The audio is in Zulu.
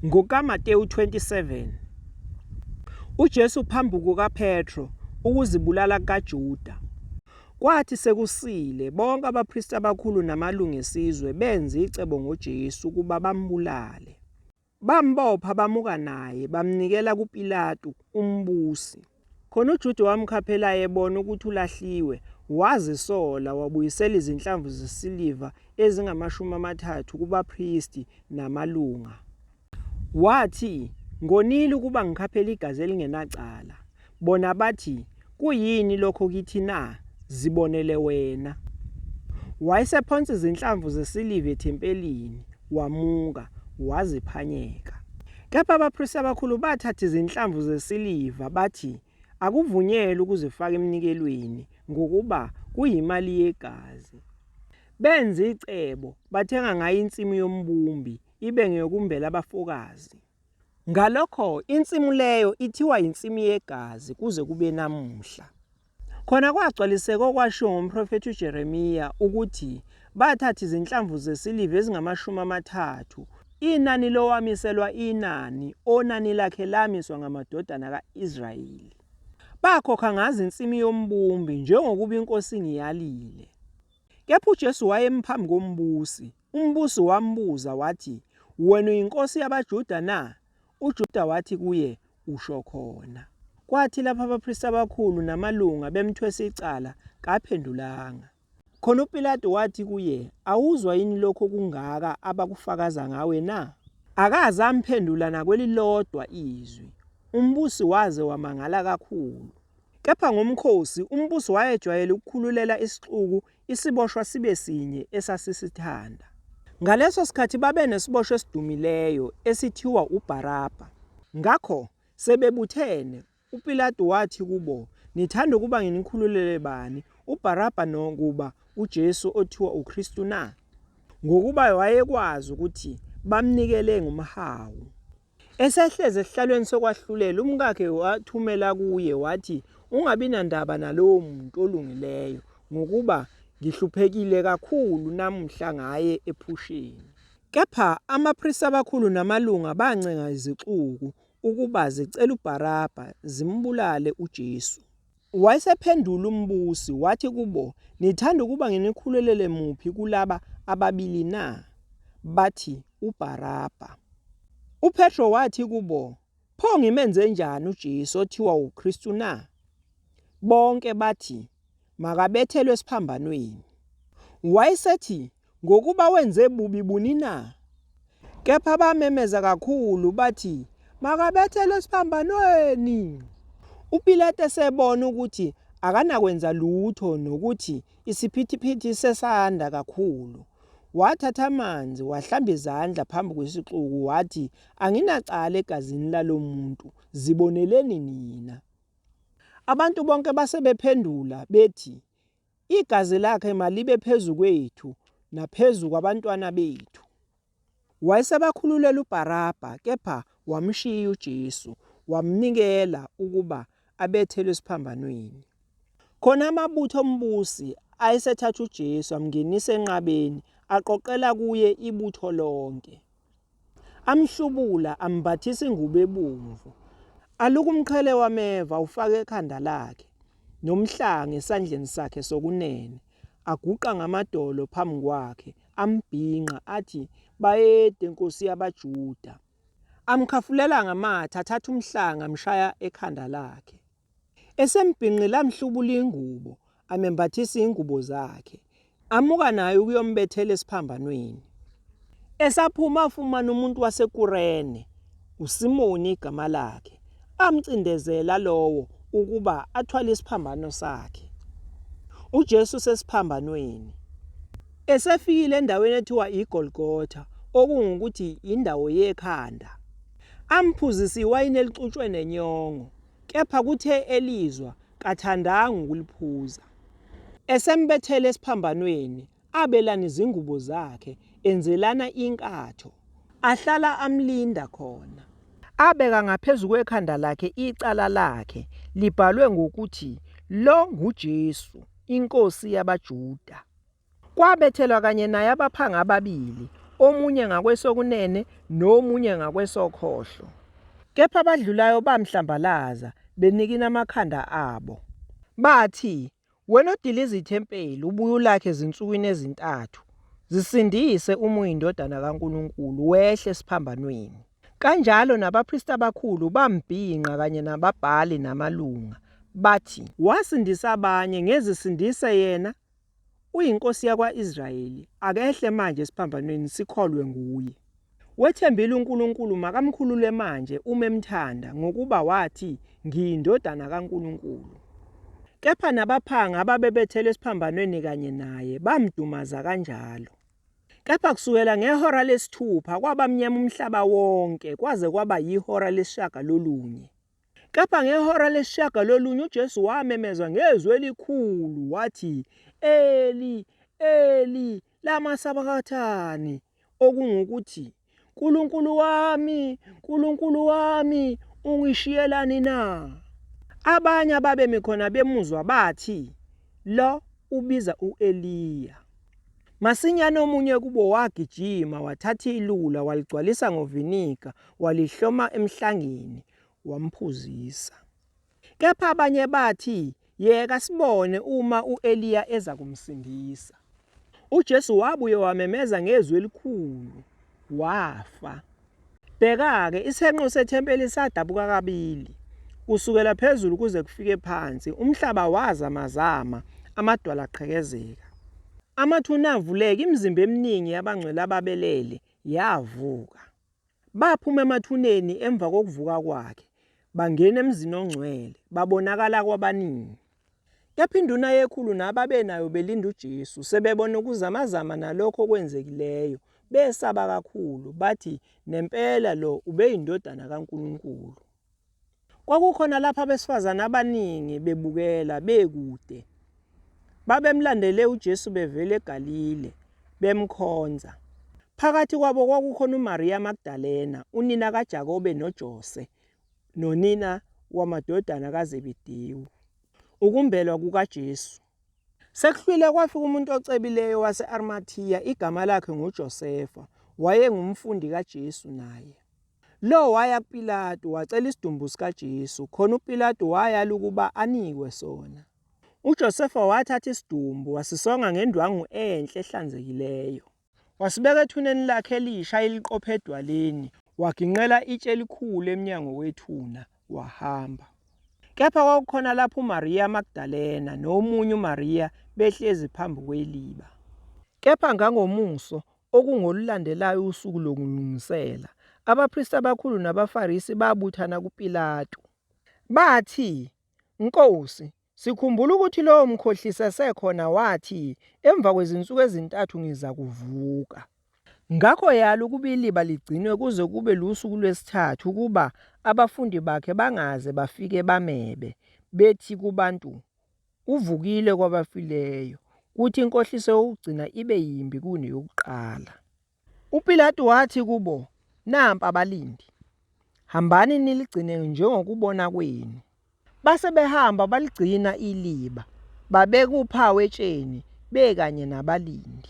NgokaMateyu 27, uJesu phambi kukaPetro ukuzibulala kukaJuda. Kwathi sekusile bonke abapristi abakhulu namalungu esizwe benza icebo ngoJesu ukuba bambulale. Bambopha bamuka naye bamnikela kuPilato umbusi. Khona uJuda wamkhaphela ebona ukuthi ulahliwe, wazisola wabuyisela izinhlamvu zesiliva ezingama-30 kubapristi namalunga. Wathi, "Ngonile ukuba ngikhaphela igazi elingenacala." Bona bathi, "Kuyini lokho kithi na? Zibonele wena." Wayesephonsa izinhlamvu zesiliva ethempelini, wamuka, waziphanyeka. Kepha abapristi abakhulu bathatha izinhlamvu zesiliva bathi, "Akuvunyelwe ukuzifaka emnikelweni ngokuba kuyimali yegazi." Benza icebo, bathenga ngayo insimu yombumbi, ibe ngeyokumbela abafokazi. Ngalokho insimu leyo ithiwa insimu yegazi kuze kube namuhla. Khona kwagcwaliseka okwashiwo ngumprofethi uJeremiya ukuthi bathatha izinhlamvu zesiliva ezingama-30, inani lowamiselwa inani, onani lakhe lamiswa ngamadodana ka-Israyeli. Bakhokha ngazo insimu yombumbi njengokuba inkosi ngiyalile. Kepha uJesu wayemphambi kombusi. Umbusi wambuza wathi, "Wena uyinkosi yabaJuda na?" UJuda wathi kuye, "Usho khona." Kwathi lapho abapristi abakhulu namalunga bemthwesa icala, kaphendulanga. Khona uPilato wathi kuye, "Awuzwa yini lokho kungaka abakufakaza ngawe na?" Akaze amphendula nakwelilodwa izwi. Umbusi waze wamangala kakhulu. Kepha ngomkhosi umbusi wayejwayele ukukhululela isixuku isiboshwa sibe sinye esasisithanda. Ngaleso sikhathi babe nesiboshwa esidumileyo esithiwa uBarabha. Ngakho sebebuthene, uPilato wathi kubo, "Nithanda ukuba nginikhululele bani, uBarabha nokuba uJesu othiwa uKristu na?" Ngokuba wayekwazi ukuthi bamnikele ngomhawu. Esehleze esihlalweni sokwahlulela, umkakhe wathumela kuye wathi, "Ungabi nandaba nalowo muntu olungileyo, ngokuba ngihluphekile kakhulu namuhla ngaye ephusheni." Kepha amapristi abakhulu namalunga bancenga izixuku ukuba zicela uBarabha zimbulale uJesu. Wayesephendula umbusi wathi kubo, "Nithanda ukuba nginikhululele muphi kulaba ababili na?" Bathi, "uBarabha." UPetro wathi kubo, "Pho ngimenze njani uJesu othiwa uKristu na?" Bonke bathi, "Makabethelwe esiphambanweni." Wayesethi, "Ngokuba wenze bubi buni na?" Kepha bamemeza kakhulu bathi, "Makabethelwe esiphambanweni." uPilato esebona ukuthi akanakwenza lutho nokuthi isiphithiphithi sesanda kakhulu, wathatha amanzi wahlamba izandla phambi kwesixuku wathi, "Anginacala egazini lalomuntu, ziboneleni nina." Abantu bonke basebephendula bethi, "Igazi lakhe malibe phezu kwethu naphezu kwabantwana bethu." Wayesebakhululela uBarabha, kepha wamshiya uJesu, wamnikela ukuba abethelwe esiphambanweni. Khona amabutho ombusi ayesethatha uJesu amngenisa enqabeni, aqoqela kuye ibutho lonke. Amhlubula, ambathisa ingubo ebomvu, aluka umqhele wameva ufake ekhanda lakhe, nomhlanga esandleni sakhe sokunene, aguqa ngamadolo phambi kwakhe, ambhinqa athi, "Bayede Nkosi yabaJuda." Amkhafulela ngamathe, athatha umhlanga amshaya ekhanda lakhe. Esembhinqile amhlubula ingubo, amembathisa ingubo zakhe, amuka naye ukuyombethela esiphambanweni. Esaphuma afumana umuntu waseKurene, uSimoni igama lakhe, amcindezela lowo ukuba athwale isiphambano sakhe. uJesu sesiphambanweni. Esefikile endaweni ethiwa iGolgotha, okungukuthi indawo yekhanda, amphuzisa iwayini elixutshwe nenyongo, kepha kuthe elizwa kathandanga ukuliphuza. Esembethele esiphambanweni, abelana izingubo zakhe, enzelana inkatho, ahlala amlinda khona. Abeka ngaphezu kwekhanda lakhe icala lakhe, libhalwe ngokuthi, "Lo nguJesu, inkosi yabaJuda." Kwabethelwa kanye naye abaphanga ababili, omunye ngakwesokunene nomunye ngakwesokhohlo. Kepha abadlulayo bamhlambalaza benikina amakhanda abo. Bathi, wena odiliza ithempeli ubuye ulakhe ezinsukwini ezintathu, zisindise uma uyindodana kaNkulunkulu wehle esiphambanweni. Kanjalo nabapristi abakhulu bambhinqa kanye nababhali namalunga. Bathi, wasindisa abanye ngezisindise yena. Uyinkosi yakwa-Israyeli, akehle manje esiphambanweni sikholwe nguye. Wethembile uNkulunkulu makamkhulule manje uma emthanda ngokuba wathi ngiyindodana kaNkulunkulu. Kepha nabaphanga ababebethele esiphambanweni kanye naye bamdumaza kanjalo. Kepha kusukela ngehora lesithupha kwaba mnyama umhlaba wonke kwaze kwaba yihora lesishagalolunye. Kepha ngehora lesishagalolunye uJesu wamemezwa ngezwi elikhulu wathi, Eli, Eli, lama sabakthani, okungukuthi, Nkulunkulu wami, ungishiyelani na? Abanye ababemi khona bemuzwa bathi, lo ubiza u-Eliya. Masinyane omunye kubo wagijima wathatha ilula waligcwalisa ngovinika walihloma emhlangeni wamphuzisa. Kepha abanye bathi, yeka sibone uma u-Eliya eza kumsindisa. UJesu wabuye wamemeza ngezwi elikhulu, wafa. Bheka-ke isenqo sethempeli sadabuka kabili, kusukela phezulu kuze kufike phansi, umhlaba wazamazama, amadwala aqhekezeka. Amathuna avuleka, imizimba eminingi yabangcwele ababelele yavuka. Baphuma emathuneni emva kokuvuka kwakhe, bangena emzini ongcwele, babonakala kwabaningi. Kepha induna yekhulu nababenayo belinda uJesu sebebona ukuzamazama nalokho okwenzekileyo, besaba kakhulu, bathi nempela lo ubeyindodana kaNkulunkulu. Kwakukhona lapha abesifazane abaningi bebukela bekude. Babemlandele uJesu bevele eGalile bemkhonza. Phakathi kwabo kwakukhona uMaria Magdalena, unina kaJakobe noJose, nonina wamadodana kaZebedewu, ukumbelwa kukaJesu. Sekuhlwile kwafika umuntu ocebileyo wase-Arimathiya, igama lakhe nguJosefa, wayengumfundi kaJesu naye. Lo waya kuPilato wacela isidumbu sikaJesu, khona uPilato wayala ukuba anikwe sona. UJosefa wathatha isidumbu wasisonga ngendwangu enhle ehlanzekileyo. Wasibeka ethuneni lakhe elisha eliqophe edwaleni, waginqela itshe elikhulu emnyango wethuna, wahamba. Kepha kwakukhona lapho uMaria Magdalena nomunye uMaria behlezi phambi kweliba. Kepha ngangomuso okungolulandelayo usuku lokulungisela, abapristi abakhulu nabaFarisi babuthana kuPilato. Bathi, Nkosi, sikhumbula ukuthi lowo mkhohlisi esekhona wathi, emva kwezinsuku ezintathu ngiza kuvuka. Ngakho yala ukuba iliba ligcinwe kuze kube lusuku lwesithathu ukuba abafundi bakhe bangaze bafike bamebe, bethi kubantu, uvukile kwabafileyo, kuthi inkohliso yokugcina ibe yimbi kuneyokuqala. UPilato wathi kubo, nampa abalindi, hambani niligcine njengokubona kwenu. Base behamba baligcina iliba, babeka uphawu etsheni, bekanye nabalindi.